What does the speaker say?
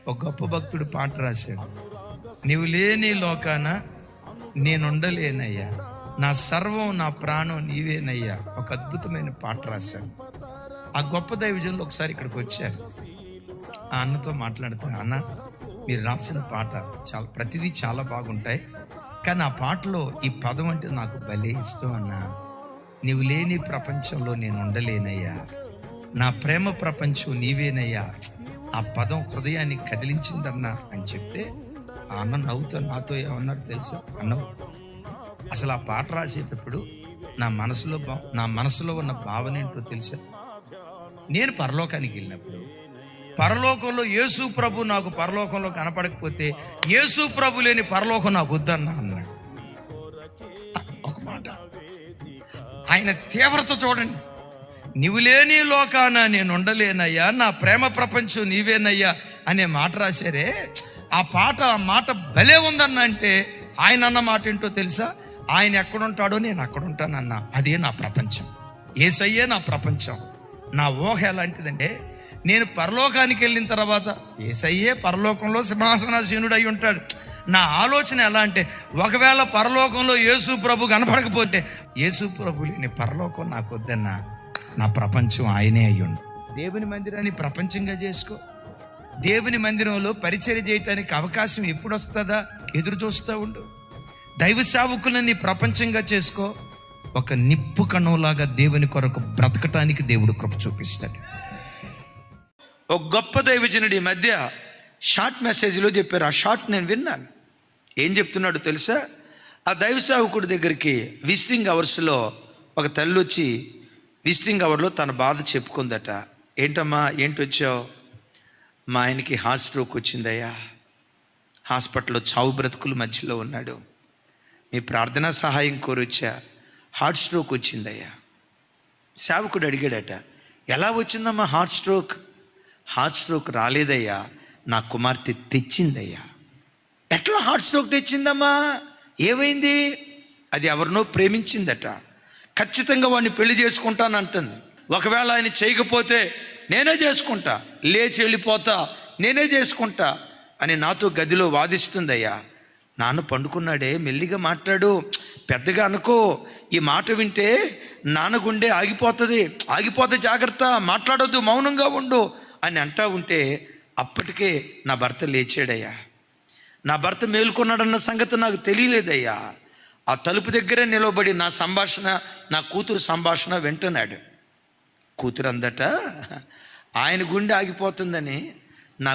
ఒక గొప్ప భక్తుడు పాట రాశాడు. నీవు లేని లోకాన నేనుండలేనయ్యా, నా సర్వం నా ప్రాణం నీవేనయ్యా. ఒక అద్భుతమైన పాట రాశాడు. ఆ గొప్ప దైవజనులు ఒకసారి ఇక్కడికి వచ్చారు. ఆ అన్నతో మాట్లాడుతా, అన్న మీరు రాసిన పాట ప్రతిదీ చాలా బాగుంటాయి, కానీ ఆ పాటలో ఈ పదం అంటే నాకు భలే ఇష్టం అన్నా. నీవు లేని ప్రపంచంలో నేను ఉండలేనయ్యా, నా ప్రేమ ప్రపంచం నీవేనయ్యా. ఆ పదం హృదయాన్ని కదిలించిందన్నా అని చెప్తే ఆ అన్న నవ్వుతో నాతో ఏమన్నాడు తెలుసా? అన్నవు అసలు ఆ పాట రాసేటప్పుడు నా మనసులో ఉన్న భావన ఏంటో తెలుసా? నేను పరలోకానికి వెళ్ళినప్పుడు పరలోకంలో యేసు ప్రభు నాకు పరలోకంలో కనపడకపోతే యేసు ప్రభు లేని పరలోకం నాకు వద్దన్నా అన్నాడు. ఒక మాట, ఆయన తీవ్రత చూడండి. నీవు లేని లోకాన నేను ఉండలేనయ్యా, నా ప్రేమ ప్రపంచం నీవేనయ్యా అనే మాట రాశారే. ఆ మాట భలే ఉందన్న. అంటే ఆయన అన్న మాట ఏంటో తెలుసా? ఆయన ఎక్కడుంటాడో నేను అక్కడుంటానన్నా. అదే నా ప్రపంచం, యేసయ్యే నా ప్రపంచం. నా ఊహ ఎలాంటిదంటే, నేను పరలోకానికి వెళ్ళిన తర్వాత యేసయ్యే పరలోకంలో సింహాసనాసీనుడు అయి ఉంటాడు. నా ఆలోచన ఎలా అంటే, ఒకవేళ పరలోకంలో యేసు ప్రభు కనపడకపోతే యేసు ప్రభు లేని పరలోకం నాకు వద్దన్నా. నా ప్రపంచం ఆయనే అయ్యుండు. దేవుని మందిరాన్ని ప్రపంచంగా చేసుకో. దేవుని మందిరంలో పరిచర్య చేయటానికి అవకాశం ఎప్పుడు వస్తుందా ఎదురు చూస్తూ ఉండు. దైవ సేవకులని ప్రపంచంగా చేసుకో. ఒక నిప్పు కణంలాగా దేవుని కొరకు బ్రతకటానికి దేవుడు కృప చూపిస్తాడు. ఒక గొప్ప దైవజనుడి మధ్య షార్ట్ మెసేజ్లో చెప్పారు. ఆ షార్ట్ నేను విన్నాను. ఏం చెప్తున్నాడు తెలుసా? ఆ దైవ సేవకుడి దగ్గరికి విజిటింగ్ అవర్స్లో ఒక తల్లి వచ్చి విజిటింగ్ అవర్లో తన బాధ చెప్పుకుందట. ఏంటమ్మా, ఏంటి వచ్చావు? మా ఆయనకి హార్ట్ స్ట్రోక్ వచ్చిందయ్యా, హాస్పిటల్లో చావు బ్రతుకుల మధ్యలో ఉన్నాడు, మీ ప్రార్థనా సహాయం కోరొచ్చా, హార్ట్ స్ట్రోక్ వచ్చిందయ్యా. సేవకుడు అడిగాడట, ఎలా వచ్చిందమ్మా హార్ట్ స్ట్రోక్? హార్ట్ స్ట్రోక్ రాలేదయ్యా, నా కుమార్తె తెచ్చిందయ్యా. ఎట్లా హార్ట్ స్ట్రోక్ తెచ్చిందమ్మా? ఏమైంది? అది ఎవరినో ప్రేమించిందట. ఖచ్చితంగా వాడిని పెళ్లి చేసుకుంటానంటుంది. ఒకవేళ ఆయన చేయకపోతే నేనే చేసుకుంటా, లేచి వెళ్ళిపోతా, నేనే చేసుకుంటా అని నాతో గదిలో వాదిస్తుందయ్యా. నాన్న పండుకున్నాడే, మెల్లిగా మాట్లాడు, పెద్దగా అనుకో, ఈ మాట వింటే నాన్న గుండె ఆగిపోతే జాగ్రత్త, మాట్లాడొద్దు, మౌనంగా ఉండు అని అంటా ఉంటే అప్పటికే నా భర్త లేచాడయ్యా. నా భర్త మేలుకున్నాడన్న సంగతి నాకు తెలియలేదయ్యా. ఆ తలుపు దగ్గరే నిలబడి నా కూతురు సంభాషణ వింటున్నాడు. కూతురు అందట, ఆయన గుండె ఆగిపోతుందని నా